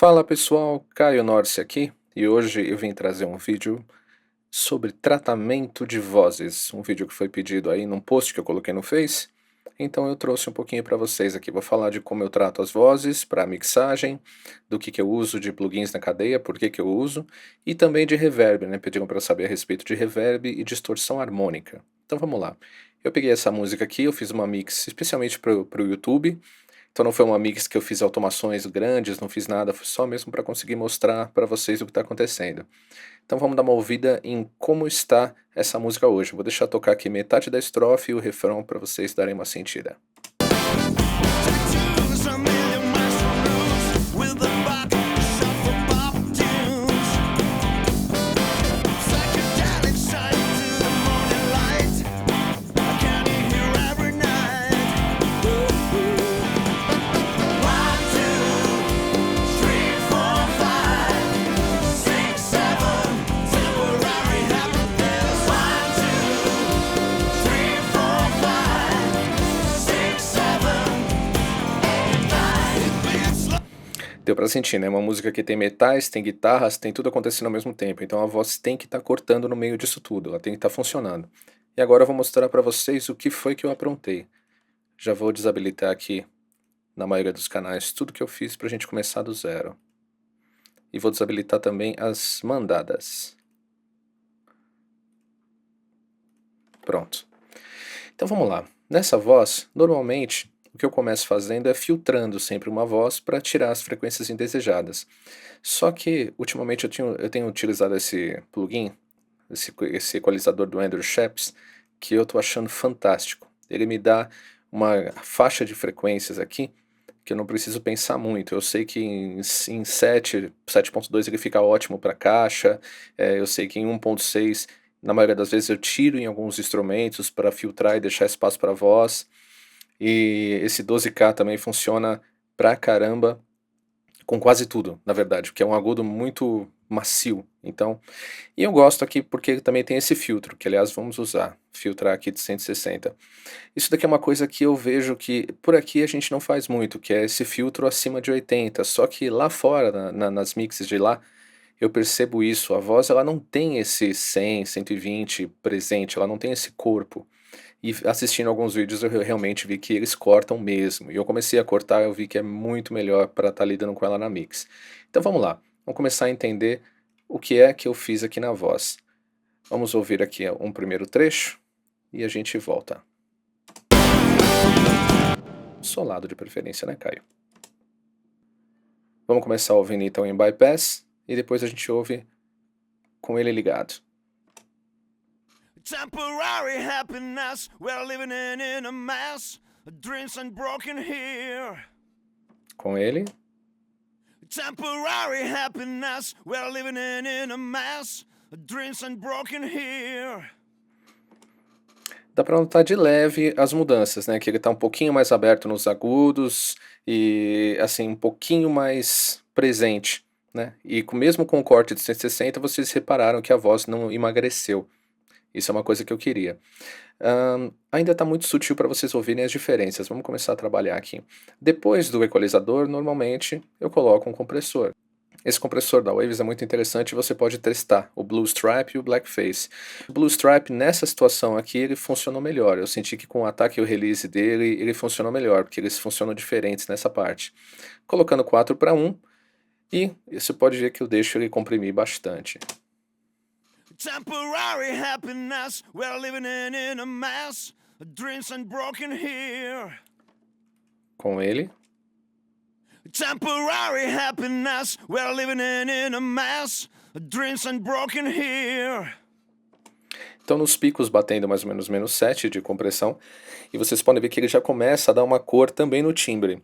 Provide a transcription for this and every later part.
Fala pessoal, Caio Norce aqui e hoje eu vim trazer um vídeo sobre tratamento de vozes, um vídeo que foi pedido aí num post que eu coloquei no Face, então eu trouxe um pouquinho para vocês aqui. Vou falar de como eu trato as vozes para mixagem, do que eu uso de plugins na cadeia, por que eu uso, e também de reverb, né? Pediram para eu saber a respeito de reverb e distorção harmônica. Então vamos lá. Eu peguei essa música aqui, eu fiz uma mix especialmente para o YouTube. Então não foi uma mix que eu fiz automações grandes, não fiz nada, foi só mesmo para conseguir mostrar para vocês o que está acontecendo. Então vamos dar uma ouvida em como está essa música hoje. Vou deixar tocar aqui metade da estrofe e o refrão para vocês darem uma sentida. Deu pra sentir, né? Uma música que tem metais, tem guitarras, tem tudo acontecendo ao mesmo tempo. Então a voz tem que estar cortando no meio disso tudo, ela tem que estar funcionando. E agora eu vou mostrar pra vocês o que foi que eu aprontei. Já vou desabilitar aqui, na maioria dos canais, tudo que eu fiz pra gente começar do zero. E vou desabilitar também as mandadas. Pronto. Então vamos lá. Nessa voz, normalmente, o que eu começo fazendo é filtrando sempre uma voz para tirar as frequências indesejadas. Só que, ultimamente, eu tenho utilizado esse plugin, esse equalizador do Andrew Scheps, que eu estou achando fantástico. Ele me dá uma faixa de frequências aqui que eu não preciso pensar muito. Eu sei que em 7.2 ele fica ótimo para caixa, eu sei que em 1.6 na maioria das vezes eu tiro em alguns instrumentos para filtrar e deixar espaço para voz. E esse 12K também funciona pra caramba com quase tudo, na verdade, porque é um agudo muito macio. Então, e eu gosto aqui porque também tem esse filtro, que aliás vamos usar, filtrar aqui de 160. Isso daqui é uma coisa que eu vejo que por aqui a gente não faz muito, que é esse filtro acima de 80, só que lá fora, nas mixes de lá, eu percebo isso, a voz ela não tem esse 100, 120 presente, ela não tem esse corpo. E assistindo alguns vídeos eu realmente vi que eles cortam mesmo, e eu comecei a cortar, eu vi que é muito melhor para estar lidando com ela na mix. Então vamos lá, vamos começar a entender o que é que eu fiz aqui na voz. Vamos ouvir aqui um primeiro trecho e a gente volta. Solado de preferência, né, Caio? Vamos começar ouvindo então em bypass e depois a gente ouve com ele ligado. Temporary happiness, we're living in a mess. Dreams unbroken here. Com ele. Temporary happiness, we're living in a mess. Dreams unbroken here. Dá para notar de leve as mudanças, né? Que ele está um pouquinho mais aberto nos agudos e assim um pouquinho mais presente, né? E mesmo com o corte de 160 vocês repararam que a voz não emagreceu. Isso é uma coisa que eu queria. Ainda está muito sutil para vocês ouvirem as diferenças. Vamos começar a trabalhar aqui. Depois do equalizador, normalmente eu coloco um compressor. Esse compressor da Waves é muito interessante e você pode testar o Blue Stripe e o Blackface. O Blue Stripe, nessa situação aqui, ele funcionou melhor. Eu senti que com o ataque e o release dele, ele funcionou melhor, porque eles funcionam diferentes nessa parte. Colocando 4:1, e você pode ver que eu deixo ele comprimir bastante. Temporary happiness, we're living in a mess. Dreams unbroken here. Com ele. Temporary happiness, we're living in a mess. Dreams unbroken here. Então nos picos batendo mais ou menos -7 de compressão, e vocês podem ver que ele já começa a dar uma cor também no timbre.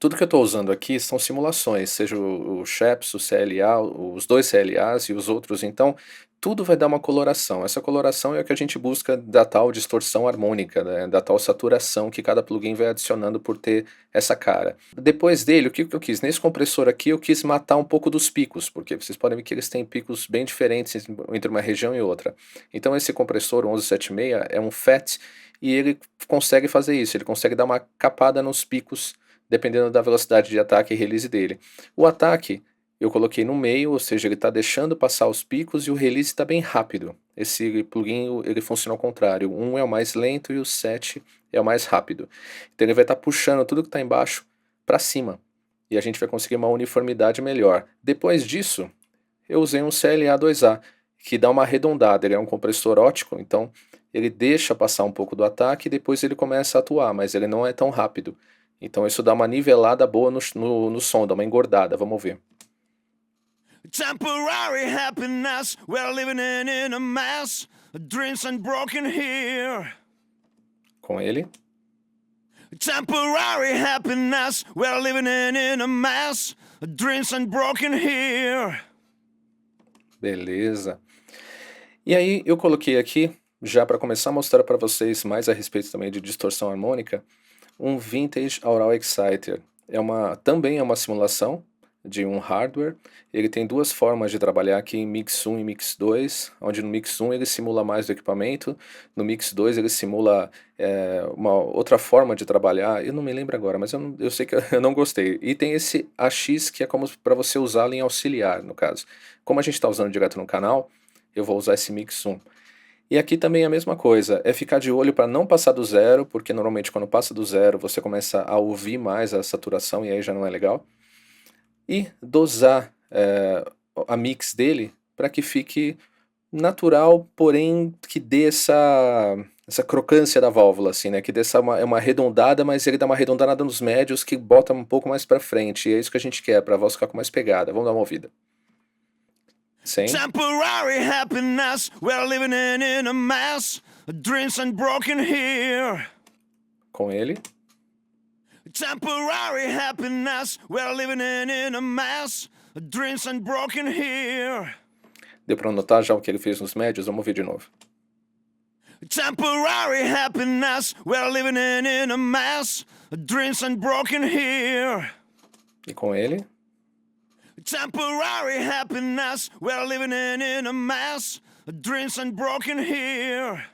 Tudo que eu estou usando aqui são simulações, seja o Scheps, o CLA, os dois CLAs e os outros, então tudo vai dar uma coloração. Essa coloração é o que a gente busca da tal distorção harmônica, né? Da tal saturação que cada plugin vai adicionando por ter essa cara. Depois dele, o que eu quis? Nesse compressor aqui eu quis matar um pouco dos picos, porque vocês podem ver que eles têm picos bem diferentes entre uma região e outra. Então esse compressor 1176 é um FET e ele consegue fazer isso, ele consegue dar uma capada nos picos dependendo da velocidade de ataque e release dele. O ataque eu coloquei no meio, ou seja, ele está deixando passar os picos e o release está bem rápido. Esse plugin ele funciona ao contrário, o 1 é o mais lento e o 7 é o mais rápido. Então ele vai estar puxando tudo que está embaixo para cima e a gente vai conseguir uma uniformidade melhor. Depois disso, eu usei um CLA2A, que dá uma arredondada, ele é um compressor óptico, então ele deixa passar um pouco do ataque e depois ele começa a atuar, mas ele não é tão rápido. Então isso dá uma nivelada boa no som, dá uma engordada, vamos ver. Temporary happiness, we're living in a mess. Dreams unbroken here. Com ele. Temporary happiness, we're living in a mess. Dreams unbroken here. Beleza. E aí eu coloquei aqui, já para começar a mostrar para vocês mais a respeito também de distorção harmônica, um Vintage Aural Exciter. Também é uma simulação de um hardware. Ele tem duas formas de trabalhar aqui em Mix 1 e Mix 2, onde no Mix 1 ele simula mais do equipamento, no Mix 2 ele simula uma outra forma de trabalhar, eu não me lembro agora, mas eu sei que eu não gostei. E tem esse AX que é como para você usá-lo em auxiliar, no caso. Como a gente está usando direto no canal, eu vou usar esse Mix 1. E aqui também é a mesma coisa, é ficar de olho para não passar do zero, porque normalmente quando passa do zero você começa a ouvir mais a saturação e aí já não é legal. E dosar a mix dele para que fique natural, porém que dê essa crocância da válvula, assim, né? Que dê uma arredondada, mas ele dá uma arredondada nos médios que bota um pouco mais para frente. E é isso que a gente quer, para a voz ficar com mais pegada. Vamos dar uma ouvida. Sem. Temporary happiness, we're living in a mess. Dreams unbroken here. Com ele. Temporary happiness, we're living in a mess. Dreams unbroken here. Deu para notar já o que ele fez nos médios? Vamos ouvir de novo. Temporary happiness, we're living in a mess. Dreams unbroken here. E com ele. Temporary happiness, we're living in a mess. Dreams unbroken here.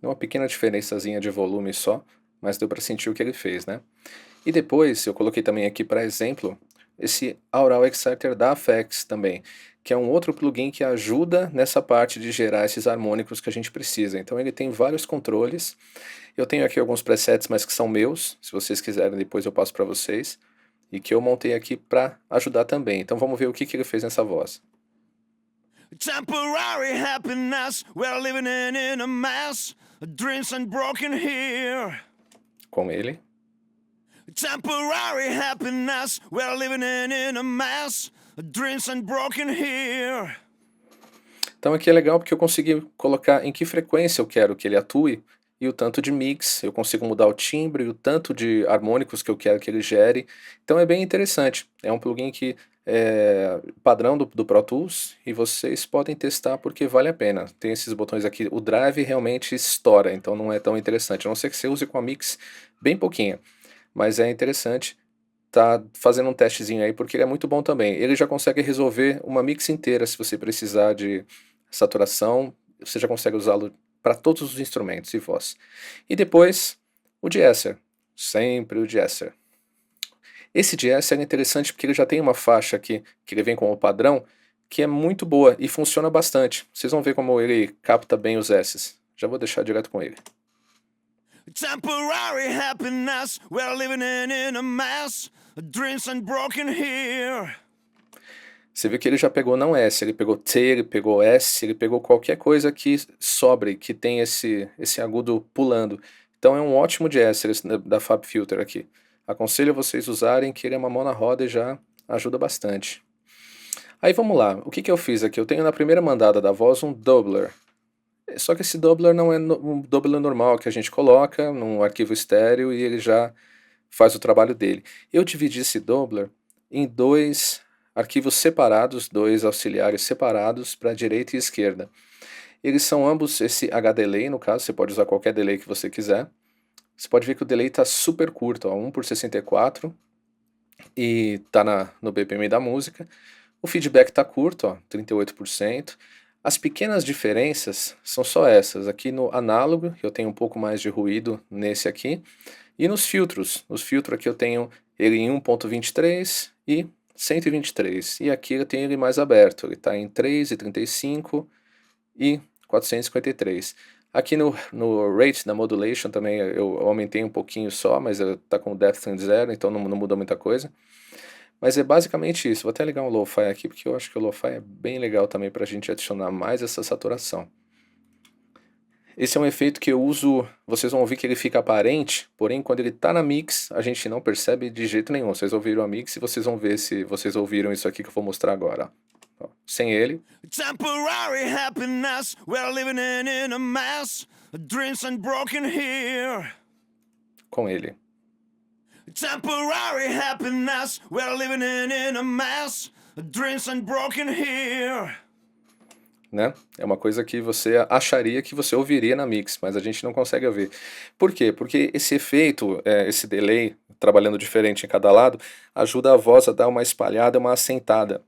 Uma pequena diferençazinha de volume só, mas deu para sentir o que ele fez, né? E depois eu coloquei também aqui para exemplo esse Aural Exciter da Aphex também, que é um outro plugin que ajuda nessa parte de gerar esses harmônicos que a gente precisa. Então ele tem vários controles. Eu tenho aqui alguns presets, mas que são meus. Se vocês quiserem, depois eu passo para vocês. E que eu montei aqui para ajudar também. Então vamos ver o que ele fez nessa voz. Temporary happiness, we're living in a mess. Dreams unbroken here. Com ele. Temporary happiness, we're living in a mess. Dreams unbroken here. Então aqui é legal porque eu consegui colocar em que frequência eu quero que ele atue e o tanto de mix, eu consigo mudar o timbre e o tanto de harmônicos que eu quero que ele gere. Então é bem interessante, é um plugin que é padrão do Pro Tools e vocês podem testar porque vale a pena. Tem esses botões aqui, o drive realmente estoura, então não é tão interessante, a não ser que você use com a mix bem pouquinho, mas é interessante. Tá fazendo um testezinho aí porque ele é muito bom também. Ele já consegue resolver uma mix inteira se você precisar de saturação, você já consegue usá-lo para todos os instrumentos e voz. E depois o de-esser, sempre o de-esser. Esse de-esser é interessante porque ele já tem uma faixa aqui que ele vem como padrão que é muito boa e funciona bastante. Vocês vão ver como ele capta bem os S's. Já vou deixar direto com ele. Temporary happiness, we're living in a mess. Dreams unbroken here. Você vê que ele já pegou não S, ele pegou T, ele pegou S, ele pegou qualquer coisa que sobre, que tem esse agudo pulando. Então é um ótimo de-esser da FabFilter aqui. Aconselho vocês usarem, que ele é uma mão na roda e já ajuda bastante. Aí vamos lá, o que eu fiz aqui? Eu tenho na primeira mandada da voz um doubler. Só que esse doubler não é um doubler normal que a gente coloca num arquivo estéreo e ele já faz o trabalho dele. Eu dividi esse doubler em dois arquivos separados, dois auxiliares separados para direita e esquerda. Eles são ambos esse HDelay, no caso, você pode usar qualquer delay que você quiser. Você pode ver que o delay está super curto, ó, 1/64, e está no BPM da música. O feedback está curto, ó, 38%. As pequenas diferenças são só essas. Aqui no análogo eu tenho um pouco mais de ruído nesse aqui. E nos filtros aqui eu tenho ele em 1.23 e 123. E aqui eu tenho ele mais aberto, ele está em 3,35 e 453. Aqui no rate, na modulation também eu aumentei um pouquinho só, mas está com depth em 0, então não muda muita coisa. Mas é basicamente isso. Vou até ligar um lo-fi aqui, porque eu acho que o lo-fi é bem legal também para a gente adicionar mais essa saturação. Esse é um efeito que eu uso, vocês vão ouvir que ele fica aparente, porém quando ele está na mix, a gente não percebe de jeito nenhum. Vocês ouviram a mix e vocês vão ver se vocês ouviram isso aqui que eu vou mostrar agora. Ó, sem ele. Temporary happiness, we're living in a mess. Dreams unbroken here. Com ele. Temporary happiness, we're living in a mess. Dreams unbroken here. Né? É uma coisa que você acharia que você ouviria na mix, mas a gente não consegue ouvir. Por quê? Porque esse efeito, esse delay, trabalhando diferente em cada lado, ajuda a voz a dar uma espalhada, uma assentada.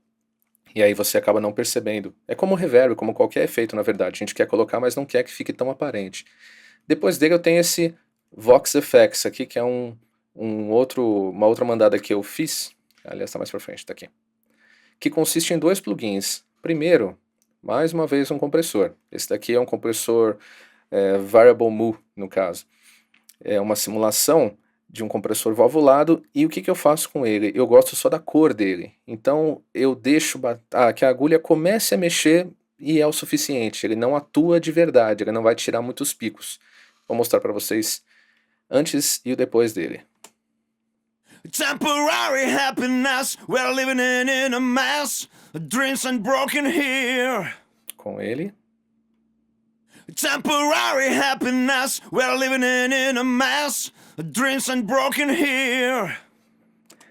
E aí você acaba não percebendo. É como o reverb, como qualquer efeito, na verdade. A gente quer colocar, mas não quer que fique tão aparente. Depois dele eu tenho esse Vox Effects aqui, que é uma outra mandada que eu fiz. Aliás, está mais para frente, está aqui. Que consiste em dois plugins. Primeiro, mais uma vez um compressor. Esse daqui é um compressor Variable Mu, no caso. É uma simulação de um compressor valvulado, e o que eu faço com ele? Eu gosto só da cor dele. Então eu deixo que a agulha comece a mexer e é o suficiente. Ele não atua de verdade, ele não vai tirar muitos picos. Vou mostrar para vocês antes e o depois dele. Temporary happiness, we're living in a mess. Dreams unbroken here. Com ele. Temporary happiness, we're living in a mess. Dreams unbroken here.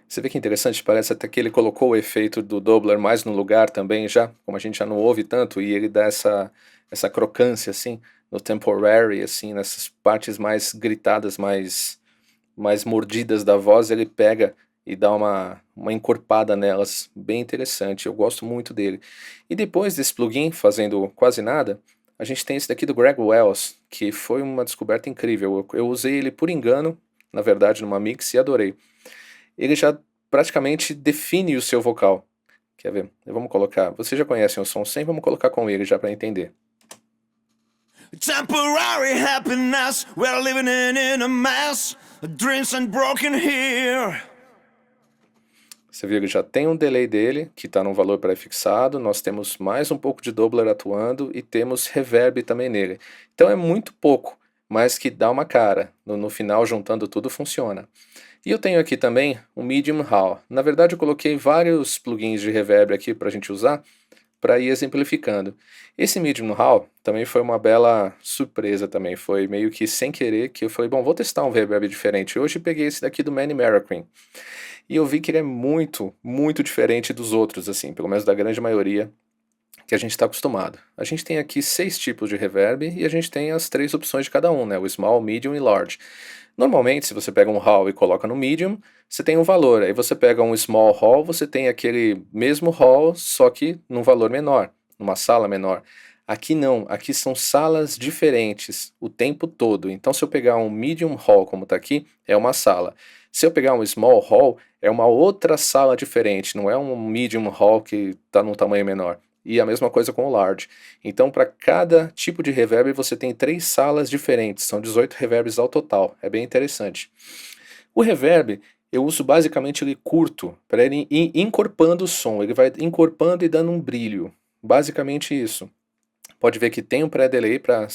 Você vê que interessante, parece até que ele colocou o efeito do Doubler mais no lugar também já, como a gente já não ouve tanto, e ele dá essa crocância assim, no temporary, assim, nessas partes mais gritadas, mais mordidas da voz, ele pega e dá uma encorpada nelas, bem interessante, eu gosto muito dele. E depois desse plugin, fazendo quase nada, a gente tem esse daqui do Greg Wells, que foi uma descoberta incrível. Eu usei ele por engano, na verdade, numa mix, e adorei. Ele já praticamente define o seu vocal. Quer ver? Vamos colocar. Vocês já conhecem o som sem, vamos colocar com ele já para entender. Temporary happiness, we're living in a mess. Dreams unbroken here. Você viu que já tem um delay dele, que está num valor pré-fixado, nós temos mais um pouco de Doubler atuando e temos reverb também nele. Então é muito pouco, mas que dá uma cara. No final, juntando tudo, funciona. E eu tenho aqui também um Medium Hall. Na verdade, eu coloquei vários plugins de reverb aqui para a gente usar, para ir exemplificando. Esse Medium Hall também foi uma bela surpresa também, foi meio que sem querer que eu falei, bom, vou testar um reverb diferente. Hoje peguei esse daqui do Manny Marroquin. E eu vi que ele é muito, muito diferente dos outros, assim, pelo menos da grande maioria que a gente está acostumado. A gente tem aqui 6 tipos de reverb e a gente tem as 3 opções de cada um, né? O small, medium e large. Normalmente, se você pega um hall e coloca no medium, você tem um valor. Aí você pega um small hall, você tem aquele mesmo hall, só que num valor menor, numa sala menor. Aqui não, aqui são salas diferentes o tempo todo. Então se eu pegar um medium hall como está aqui, é uma sala. Se eu pegar um small hall, é uma outra sala diferente, não é um medium hall que está num tamanho menor. E a mesma coisa com o large. Então para cada tipo de reverb você tem 3 salas diferentes, são 18 reverbs ao total, é bem interessante. O reverb, eu uso basicamente ele curto, para ele ir encorpando o som, ele vai encorpando e dando um brilho, basicamente isso. Pode ver que tem um pré-delay para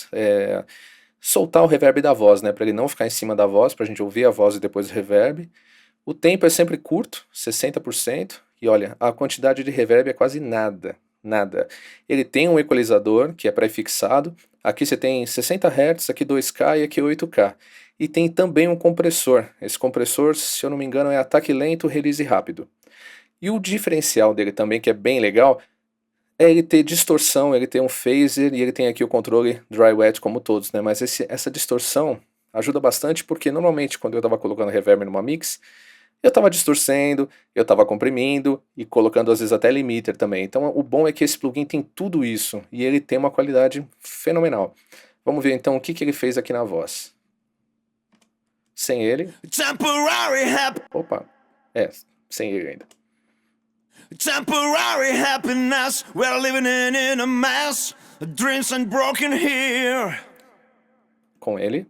soltar o reverb da voz, né? Para ele não ficar em cima da voz, para a gente ouvir a voz e depois o reverb. O tempo é sempre curto, 60%, e olha, a quantidade de reverb é quase nada, nada. Ele tem um equalizador que é pré-fixado, aqui você tem 60 Hz, aqui 2K e aqui 8K. E tem também um compressor, esse compressor, se eu não me engano, é ataque lento, release rápido. E o diferencial dele também, que é bem legal, é ele ter distorção, ele ter um phaser e ele tem aqui o controle dry wet como todos, né? Mas essa distorção ajuda bastante porque normalmente quando eu estava colocando reverb numa mix, eu estava distorcendo, eu estava comprimindo e colocando às vezes até limiter também. Então o bom é que esse plugin tem tudo isso e ele tem uma qualidade fenomenal. Vamos ver então o que ele fez aqui na voz. Sem ele... Opa! sem ele ainda. Temporary happiness, we're living in a mess. Dreams and broken here. Com ele.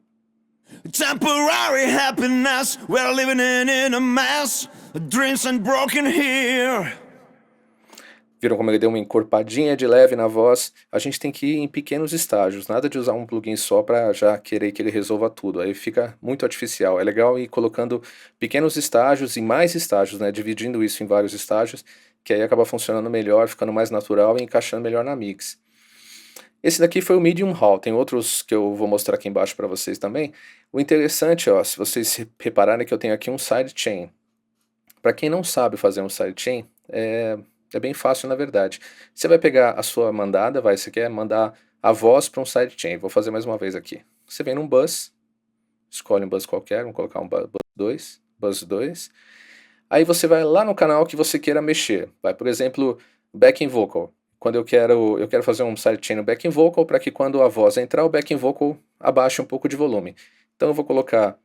Temporary happiness, we're living in a mess. Dreams and broken here. Viram como ele deu uma encorpadinha de leve na voz? A gente tem que ir em pequenos estágios, nada de usar um plugin só para já querer que ele resolva tudo, aí fica muito artificial. É legal ir colocando pequenos estágios e mais estágios, né, dividindo isso em vários estágios, que aí acaba funcionando melhor, ficando mais natural e encaixando melhor na mix. Esse daqui foi o Medium Hall, tem outros que eu vou mostrar aqui embaixo para vocês também. O interessante, ó, se vocês repararem, é que eu tenho aqui um sidechain. Para quem não sabe fazer um sidechain, é bem fácil, na verdade. Você vai pegar a sua mandada, você quer mandar a voz para um sidechain. Vou fazer mais uma vez aqui. Você vem num bus, escolhe um bus qualquer, vamos colocar um bus 2. Aí você vai lá no canal que você queira mexer. Vai, por exemplo, backing vocal. Quando eu quero fazer um sidechain no backing vocal para que quando a voz entrar, o backing vocal abaixe um pouco de volume. Então eu vou colocar...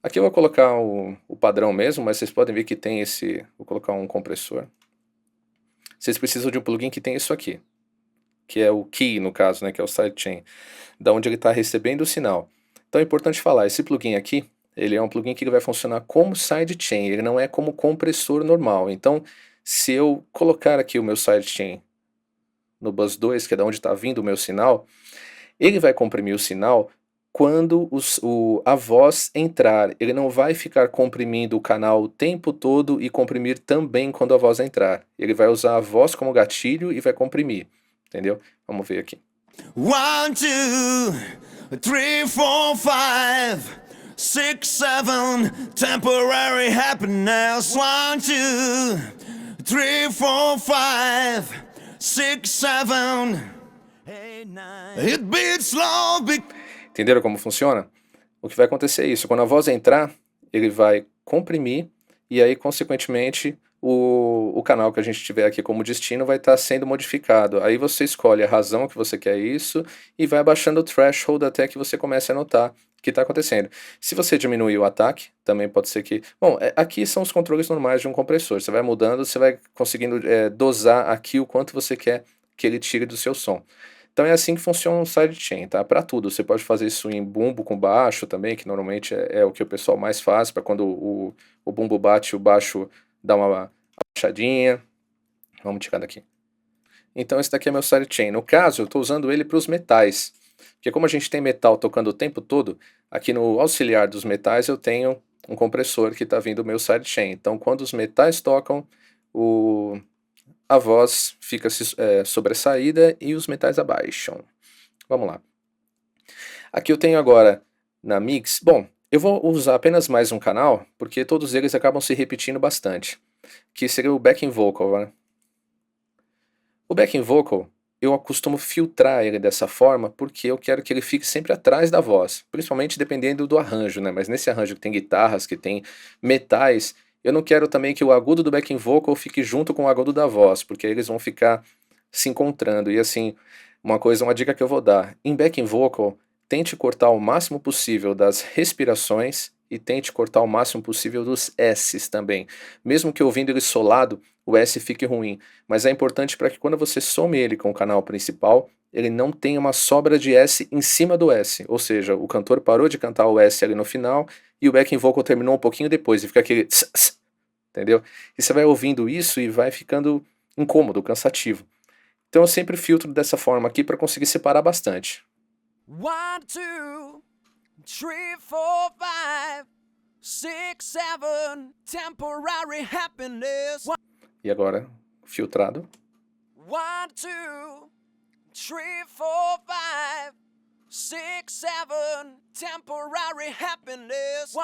Aqui eu vou colocar o padrão mesmo, mas vocês podem ver que tem esse... Vou colocar um compressor. Vocês precisam de um plugin que tem isso aqui, que é o key, no caso, né, que é o sidechain, da onde ele está recebendo o sinal. Então é importante falar, esse plugin aqui, ele é um plugin que ele vai funcionar como sidechain, ele não é como compressor normal. Então, se eu colocar aqui o meu sidechain no bus 2, que é da onde está vindo o meu sinal, ele vai comprimir o sinal quando a voz entrar. Ele não vai ficar comprimindo o canal o tempo todo e comprimir também quando a voz entrar. Ele vai usar a voz como gatilho e vai comprimir, entendeu? Vamos ver aqui. 1, 2, 3, 4, 5, 6, 7, temporary happiness. 1, 2, 3, 4, 5, 6, 7, 8, 9. It beats low. Entenderam como funciona? O que vai acontecer é isso, quando a voz entrar, ele vai comprimir e aí, consequentemente, o canal que a gente tiver aqui como destino vai estar sendo modificado. Aí você escolhe a razão que você quer isso e vai abaixando o threshold até que você comece a notar o que está acontecendo. Se você diminuir o ataque, também pode ser que... Bom, aqui são os controles normais de um compressor. Você vai mudando, você vai conseguindo dosar aqui o quanto você quer que ele tire do seu som. Então é assim que funciona um sidechain, tá? Para tudo. Você pode fazer isso em bumbo com baixo também, que normalmente é o que o pessoal mais faz, para quando o bumbo bate, o baixo dá uma baixadinha. Vamos tirar daqui. Então esse daqui é meu sidechain. No caso, eu estou usando ele para os metais. Porque como a gente tem metal tocando o tempo todo, aqui no auxiliar dos metais eu tenho um compressor que está vindo do meu sidechain. Então quando os metais tocam, a voz fica sobressaída e os metais abaixam. Vamos lá. Aqui eu tenho agora na mix... Bom, eu vou usar apenas mais um canal, porque todos eles acabam se repetindo bastante. Que seria o backing vocal, né? O backing vocal, eu costumo filtrar ele dessa forma, porque eu quero que ele fique sempre atrás da voz. Principalmente dependendo do arranjo, né? Mas nesse arranjo que tem guitarras, que tem metais... Eu não quero também que o agudo do backing vocal fique junto com o agudo da voz, porque aí eles vão ficar se encontrando. E assim, uma dica que eu vou dar. Em backing vocal, tente cortar o máximo possível das respirações e tente cortar o máximo possível dos S's também. Mesmo que ouvindo ele solado, o S fique ruim. Mas é importante para que quando você some ele com o canal principal, ele não tenha uma sobra de S em cima do S. Ou seja, o cantor parou de cantar o S ali no final e o backing vocal terminou um pouquinho depois e fica aquele tss, tss, entendeu? E você vai ouvindo isso e vai ficando incômodo, cansativo. Então eu sempre filtro dessa forma aqui para conseguir separar bastante. 1, 2, 3, 4, 5, 6, 7, temporary happiness. E agora, filtrado. 1, 2, 3, 4, 5, 6, 7, temporary happiness.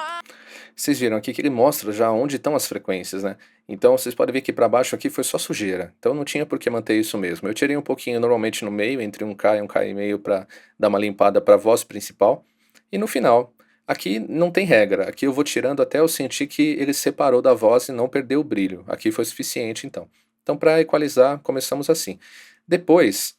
Vocês viram aqui que ele mostra já onde estão as frequências, né? Então vocês podem ver que para baixo aqui foi só sujeira. Então não tinha por que manter isso mesmo. Eu tirei um pouquinho normalmente no meio, entre 1K e 1K e meio, para dar uma limpada para a voz principal. E no final, aqui não tem regra. Aqui eu vou tirando até eu sentir que ele separou da voz e não perdeu o brilho. Aqui foi suficiente então. Então para equalizar, começamos assim. Depois,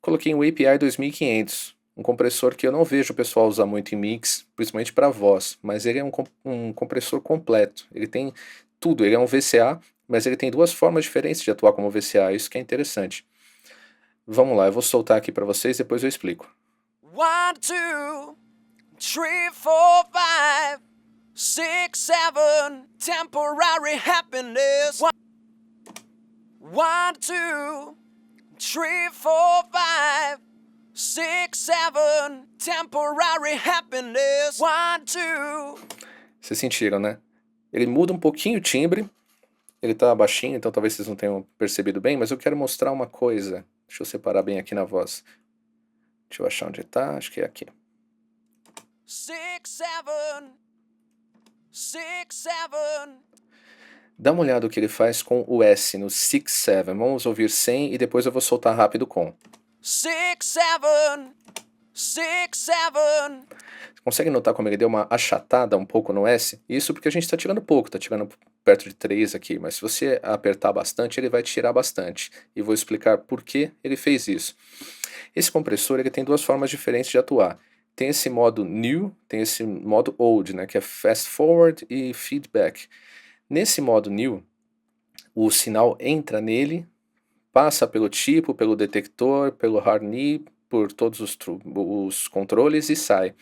coloquei um API 2500. um compressor que eu não vejo o pessoal usar muito em mix, principalmente para voz, mas ele é um compressor completo. Ele tem tudo, ele é um VCA, mas ele tem duas formas diferentes de atuar como VCA, isso que é interessante. Vamos lá, eu vou soltar aqui para vocês, depois eu explico. 1, 2, 3, 4, 5, 6, 7, temporary happiness. 1, 2, 3, 4, 5, 6, 7, temporary happiness. 1, 2. Vocês sentiram, né? Ele muda um pouquinho o timbre, ele tá baixinho, então talvez vocês não tenham percebido bem, mas eu quero mostrar uma coisa. Deixa eu separar bem aqui na voz. Deixa eu achar onde tá, acho que é aqui. 6, 7, 6, 7. Dá uma olhada o que ele faz com o S no 6, 7. Vamos ouvir sem e depois eu vou soltar rápido com. 6, 7, 6, 7. Você consegue notar como ele deu uma achatada um pouco no S? Isso porque a gente está tirando pouco, está tirando perto de 3 aqui, mas se você apertar bastante, ele vai tirar bastante. E vou explicar por que ele fez isso. Esse compressor ele tem duas formas diferentes de atuar. Tem esse modo New, tem esse modo Old, né, que é Fast Forward e Feedback. Nesse modo New, o sinal entra nele, passa pelo tipo, pelo detector, pelo harney, por todos os controles e sai.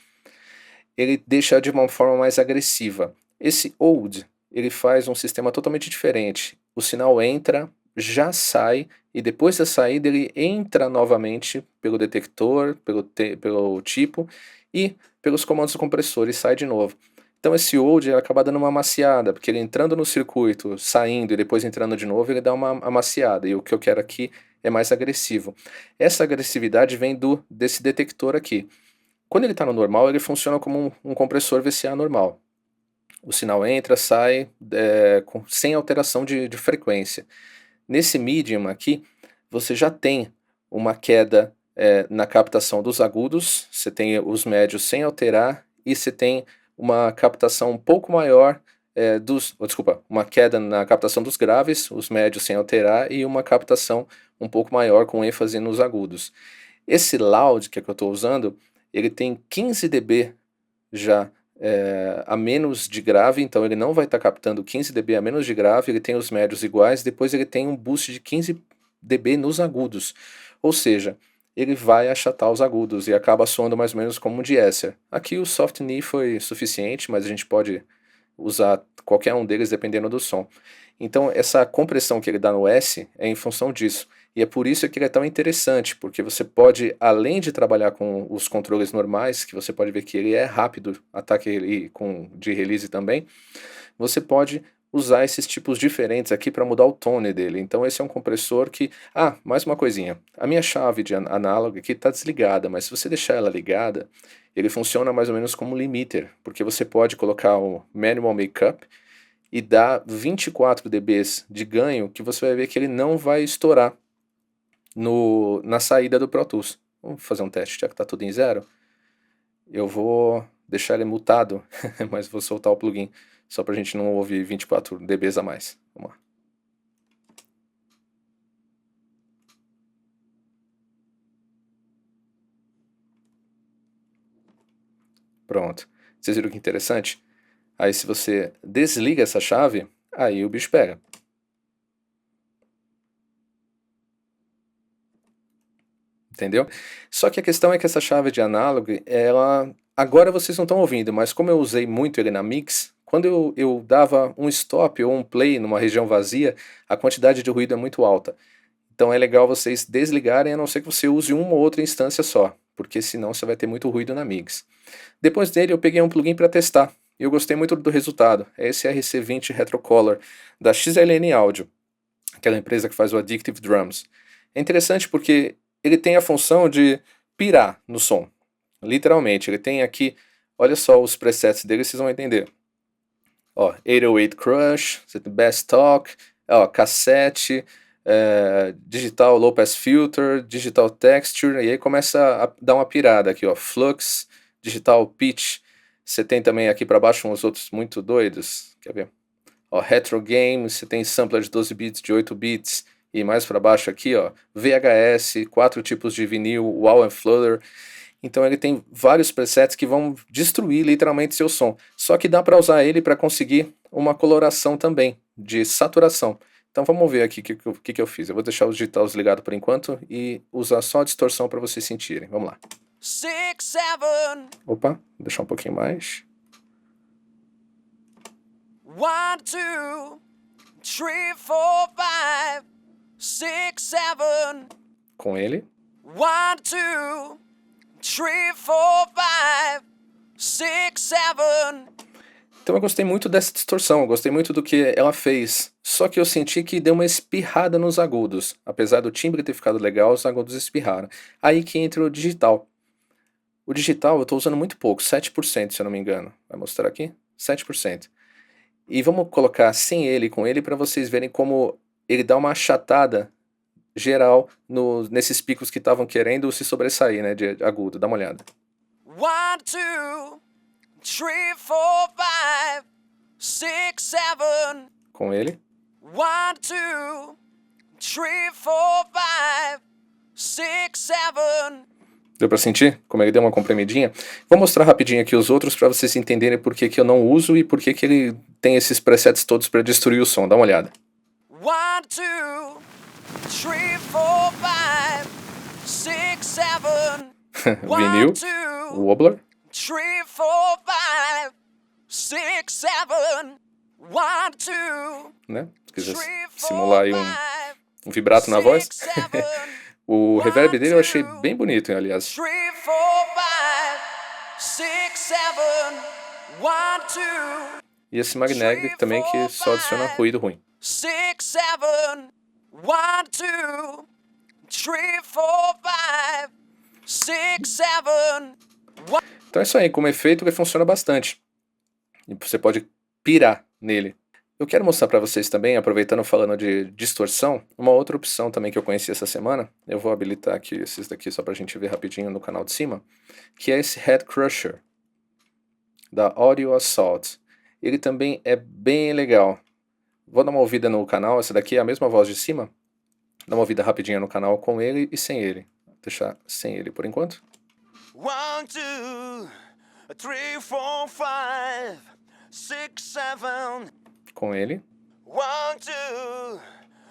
Ele deixa de uma forma mais agressiva. Esse Old, ele faz um sistema totalmente diferente. O sinal entra, já sai, e depois da saída ele entra novamente pelo detector, pelo tipo e pelos comandos do compressor e sai de novo. Então esse Old acaba dando uma amaciada, porque ele entrando no circuito, saindo e depois entrando de novo, ele dá uma amaciada. E o que eu quero aqui é mais agressivo. Essa agressividade vem desse detector aqui. Quando ele está no normal, ele funciona como um compressor VCA normal. O sinal entra, sai, sem alteração de frequência. Nesse medium aqui, você já tem uma queda na captação dos agudos, você tem os médios sem alterar e você tem uma captação um pouco maior uma queda na captação dos graves, os médios sem alterar e uma captação um pouco maior com ênfase nos agudos. Esse loud que eu estou usando, ele tem 15 dB já a menos de grave, então ele não vai estar captando 15 dB a menos de grave, ele tem os médios iguais, depois ele tem um boost de 15 dB nos agudos, ou seja, ele vai achatar os agudos e acaba soando mais ou menos como um de-esser. Aqui o soft knee foi suficiente, mas a gente pode usar qualquer um deles dependendo do som. Então essa compressão que ele dá no S é em função disso. E é por isso que ele é tão interessante, porque você pode, além de trabalhar com os controles normais, que você pode ver que ele é rápido, ataque de release também, você pode usar esses tipos diferentes aqui para mudar o tone dele. Então esse é um compressor que... Ah, mais uma coisinha. A minha chave de análogo aqui está desligada, mas se você deixar ela ligada, ele funciona mais ou menos como um limiter, porque você pode colocar o Manual Makeup e dar 24 dBs de ganho, que você vai ver que ele não vai estourar na saída do Pro Tools. Vamos fazer um teste, já que está tudo em zero. Eu vou deixar ele mutado, mas vou soltar o plugin, só para a gente não ouvir 24 dBs a mais. Vamos lá. Pronto. Vocês viram que interessante? Aí se você desliga essa chave, aí o bicho pega. Entendeu? Só que a questão é que essa chave de análogo, agora vocês não estão ouvindo, mas como eu usei muito ele na mix, quando eu dava um stop ou um play numa região vazia, a quantidade de ruído é muito alta. Então é legal vocês desligarem, a não ser que você use uma ou outra instância só, porque senão você vai ter muito ruído na mix. Depois dele eu peguei um plugin para testar, e eu gostei muito do resultado. É esse RC20 Retrocolor, da XLN Audio, aquela empresa que faz o Addictive Drums. É interessante porque ele tem a função de pirar no som, literalmente. Ele tem aqui, olha só os presets dele, vocês vão entender. Ó, 808 Crush, Best Talk, ó, cassete, Digital Low Pass Filter, Digital Texture, e aí começa a dar uma pirada aqui, ó, Flux, Digital Pitch. Você tem também aqui para baixo uns outros muito doidos, quer ver? Ó, Retro Game, você tem sampler de 12 bits, de 8 bits, e mais para baixo aqui, ó, VHS, 4 tipos de vinil, Wow and Flutter. Então ele tem vários presets que vão destruir literalmente seu som. Só que dá para usar ele para conseguir uma coloração também, de saturação. Então vamos ver aqui o que eu fiz. Eu vou deixar os digitals ligados por enquanto e usar só a distorção para vocês sentirem. Vamos lá. 6, 7. Opa, vou deixar um pouquinho mais. 1, 2, 3, 4, 5, 6, 7. Com ele. 1, 2, 3, 4, 5, 6, 7. Então eu gostei muito dessa distorção, eu gostei muito do que ela fez. Só que eu senti que deu uma espirrada nos agudos. Apesar do timbre ter ficado legal, os agudos espirraram. Aí que entra o digital. O digital eu estou usando muito pouco, 7% se eu não me engano. Vai mostrar aqui? 7%. E vamos colocar sem ele e com ele para vocês verem como ele dá uma achatada geral nesses picos que estavam querendo se sobressair, né, de agudo. Dá uma olhada. 1, 2, 3, 4, 5, 6, 7. Com ele. 1, 2, 3, 4, 5, 6, 7. Deu pra sentir como ele deu uma comprimidinha? Vou mostrar rapidinho aqui os outros para vocês entenderem por que eu não uso e por que ele tem esses presets todos para destruir o som. Dá uma olhada. 1, 2, 3, 4, 5, 6, 7. Vinil. 1, 2, Wobbler. 3, 4, 5, 6, 7. 1, 2, Né? Se quiser 3, simular aí 4, um vibrato na voz. 6, 7. O reverb dele eu achei bem bonito, aliás. 3, 4, 5, 6, 7. 1, 2, E esse magnetic também que só adiciona ruído ruim. 6, 7. 1, 2, 3, 4, 5, 6, 7. Então é isso aí, como efeito ele funciona bastante. E você pode pirar nele. Eu quero mostrar para vocês também, aproveitando falando de distorção, uma outra opção também que eu conheci essa semana. Eu vou habilitar aqui esses daqui só para a gente ver rapidinho no canal de cima. Que é esse Head Crusher, da Audio Assault. Ele também é bem legal. Vou dar uma ouvida no canal, essa daqui é a mesma voz de cima. Dá uma ouvida rapidinha no canal com ele e sem ele. Vou deixar sem ele por enquanto. 1, 2, 3, 4, 5, 6, 7. Com ele. 1,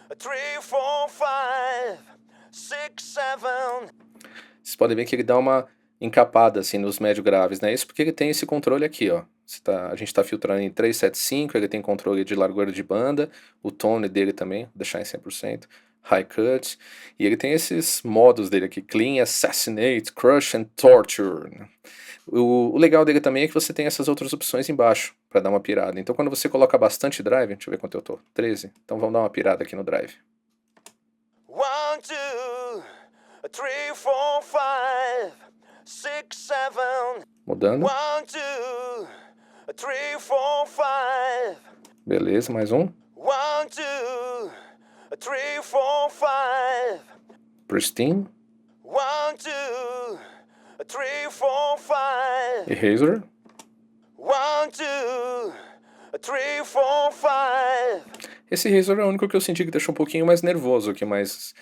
2, 3, 4, 5, 6, 7. Vocês podem ver que ele dá uma encapada assim nos médio graves, né? Isso porque ele tem esse controle aqui, ó. A gente está filtrando em 375, ele tem controle de largura de banda, o tone dele também, vou deixar em 100%, high cut, e ele tem esses modos dele aqui, clean, assassinate, crush and torture. O legal dele também é que você tem essas outras opções embaixo para dar uma pirada. Então quando você coloca bastante drive, deixa eu ver quanto eu tô, 13, então vamos dar uma pirada aqui no drive. 1, 2, 3, 4, 5, 6, 7. Mudando. 1, 2, 3, 4, 5. Beleza, mais um. 1, 2, 3, 4, 5. Pristine. 1, 2, 3, 4, 5. Eraser. 1, 2, 3, 4, 5. Esse Razor é o único que eu senti que deixou um pouquinho mais nervoso aqui, mais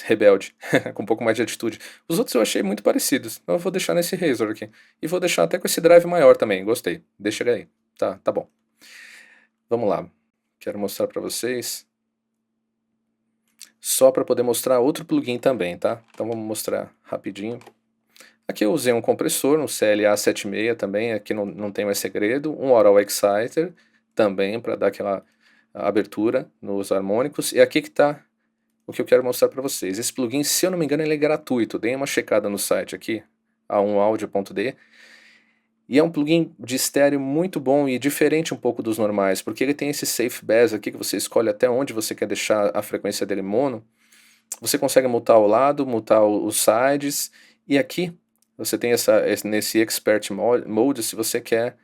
rebelde, com um pouco mais de atitude. Os outros eu achei muito parecidos, então eu vou deixar nesse Razor aqui. E vou deixar até com esse drive maior também, gostei. Deixa ele aí, tá bom. Vamos lá, quero mostrar para vocês, só para poder mostrar outro plugin também, tá? Então vamos mostrar rapidinho. Aqui eu usei um compressor, um CLA76 também, aqui não tem mais segredo, um Aural Exciter também para dar aquela abertura nos harmônicos, e aqui que está o que eu quero mostrar para vocês. Esse plugin, se eu não me engano, ele é gratuito, deem uma checada no site aqui, a1audio.de, e é um plugin de estéreo muito bom e diferente um pouco dos normais, porque ele tem esse Safe Bass aqui, que você escolhe até onde você quer deixar a frequência dele mono, você consegue mutar o lado, mutar os sides, e aqui você tem nesse Expert Mode, se você quer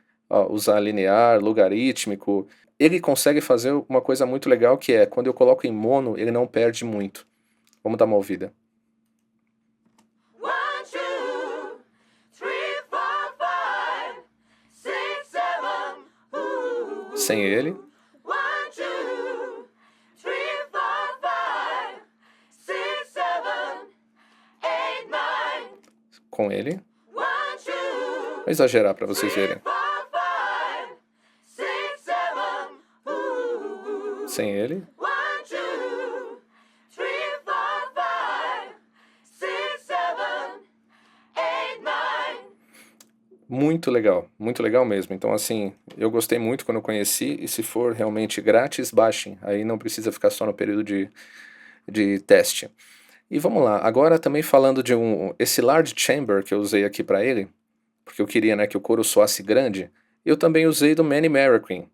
usar linear, logarítmico, ele consegue fazer uma coisa muito legal que é, quando eu coloco em mono, ele não perde muito. Vamos dar uma ouvida. 1, 2, 3, 4, 5, 6, 7. Sem ele. 1, 2, 3, 4, 5, 6, 7, 8, 9. com ele. Vou exagerar para vocês verem. Sem ele. Muito legal mesmo. Então, assim, eu gostei muito quando eu conheci, e se for realmente grátis, baixem. Aí não precisa ficar só no período de teste. E vamos lá, agora também falando de esse large chamber que eu usei aqui para ele, porque eu queria, né, que o coro soasse grande, eu também usei do Manny Marroquin.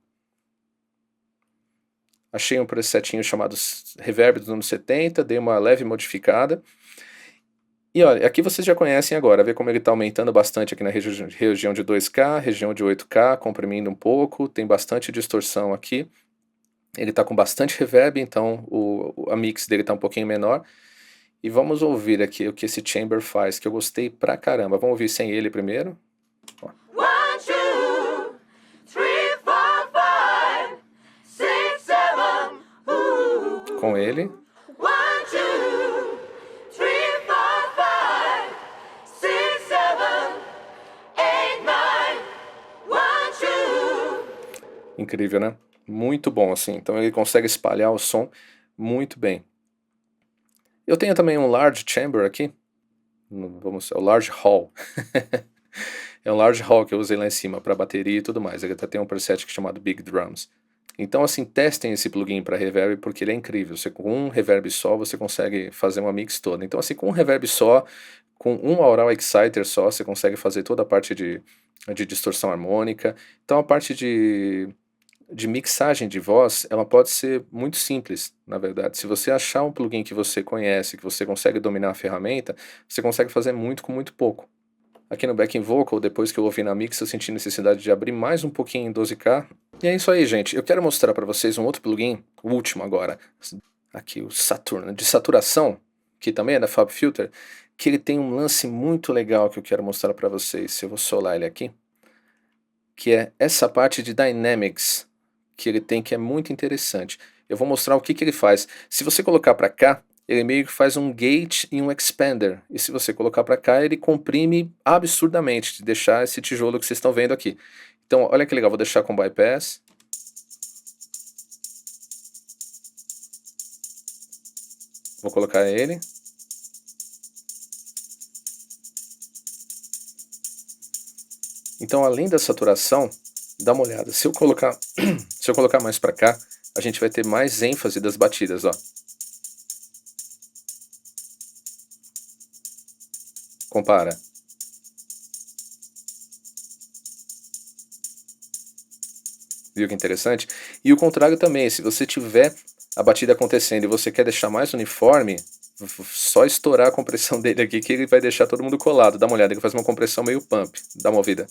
Achei um presetinho chamado Reverb dos anos 70, dei uma leve modificada. E olha, aqui vocês já conhecem agora, vê como ele está aumentando bastante aqui na região de 2K, região de 8K, comprimindo um pouco, tem bastante distorção aqui. Ele está com bastante reverb, então a mix dele está um pouquinho menor. E vamos ouvir aqui o que esse chamber faz, que eu gostei pra caramba. Vamos ouvir sem ele primeiro. Ó. 1, 2, 3, 4, 5, 6, 7. Com ele. 1, 2, 3, 4, 5, 6, 7, 8, 9. 1, 2. Incrível, né? Muito bom, assim. Então ele consegue espalhar o som muito bem. Eu tenho também um large chamber aqui. É o large hall. É um large hall que eu usei lá em cima para bateria e tudo mais. Ele até tem um preset chamado Big Drums. Então, assim, testem esse plugin para reverb porque ele é incrível. Você, com um reverb só, você consegue fazer uma mix toda. Então, assim, com um reverb só, com um Aural Exciter só, você consegue fazer toda a parte de distorção harmônica. Então, a parte de mixagem de voz, ela pode ser muito simples, na verdade. Se você achar um plugin que você conhece, que você consegue dominar a ferramenta, você consegue fazer muito com muito pouco. Aqui no Backing Vocal, depois que eu ouvi na mix, eu senti necessidade de abrir mais um pouquinho em 12K. E é isso aí, gente. Eu quero mostrar para vocês um outro plugin, o último agora. Aqui, o Saturn, de saturação, que também é da FabFilter, que ele tem um lance muito legal que eu quero mostrar para vocês. Se eu vou solar ele aqui, que é essa parte de Dynamics, que ele tem, que é muito interessante. Eu vou mostrar o que ele faz. Se você colocar para cá, ele meio que faz um gate e um expander. E se você colocar para cá, ele comprime absurdamente, de deixar esse tijolo que vocês estão vendo aqui. Então, olha que legal, vou deixar com bypass. Vou colocar ele. Então, além da saturação, dá uma olhada. Se eu colocar mais para cá, a gente vai ter mais ênfase das batidas, ó. Compara. Viu que interessante? E o contrário também, se você tiver a batida acontecendo e você quer deixar mais uniforme, só estourar a compressão dele aqui que ele vai deixar todo mundo colado. Dá uma olhada, ele faz uma compressão meio pump. Dá uma ouvida.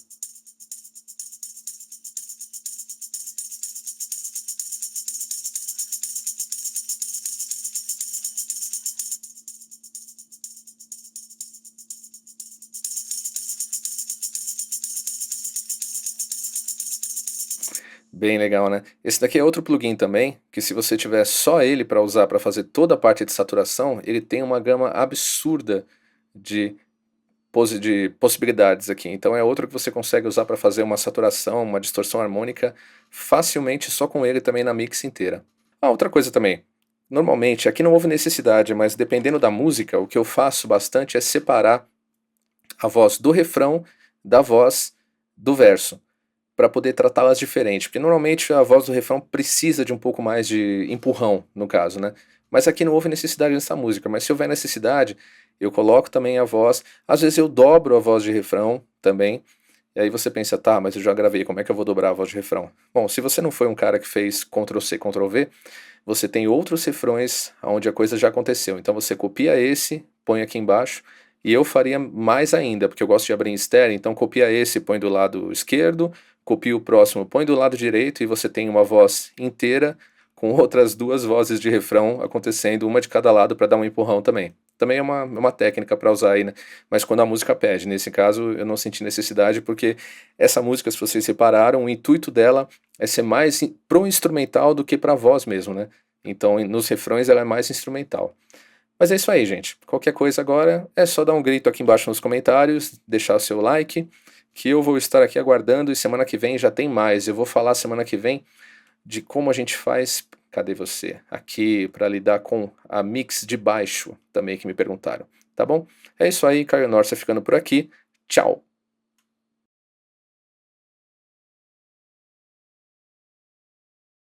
Bem legal, né? Esse daqui é outro plugin também, que se você tiver só ele para usar para fazer toda a parte de saturação, ele tem uma gama absurda de possibilidades aqui. Então é outro que você consegue usar para fazer uma saturação, uma distorção harmônica facilmente só com ele também na mix inteira. Ah, outra coisa também. Normalmente, aqui não houve necessidade, mas dependendo da música, o que eu faço bastante é separar a voz do refrão da voz do verso, para poder tratá-las diferente, porque normalmente a voz do refrão precisa de um pouco mais de empurrão, no caso, né? Mas aqui não houve necessidade nessa música, mas se houver necessidade, eu coloco também a voz, às vezes eu dobro a voz de refrão também, e aí você pensa, tá, mas eu já gravei, como é que eu vou dobrar a voz de refrão? Bom, se você não foi um cara que fez Ctrl+C, Ctrl+V, você tem outros refrões onde a coisa já aconteceu, então você copia esse, põe aqui embaixo, e eu faria mais ainda, porque eu gosto de abrir em estéreo, então copia esse, põe do lado esquerdo, copia o próximo, põe do lado direito e você tem uma voz inteira com outras duas vozes de refrão acontecendo, uma de cada lado para dar um empurrão também. Também é uma técnica para usar aí, né? Mas quando a música pede. Nesse caso eu não senti necessidade porque essa música, se vocês separaram, o intuito dela é ser mais pro instrumental do que para voz mesmo, né? Então nos refrões ela é mais instrumental. Mas é isso aí, gente. Qualquer coisa agora é só dar um grito aqui embaixo nos comentários, deixar o seu like, que eu vou estar aqui aguardando e semana que vem já tem mais. Eu vou falar semana que vem de como a gente faz, cadê você? Aqui para lidar com a mix de baixo também que me perguntaram, tá bom? É isso aí, Caio Norcia ficando por aqui. Tchau!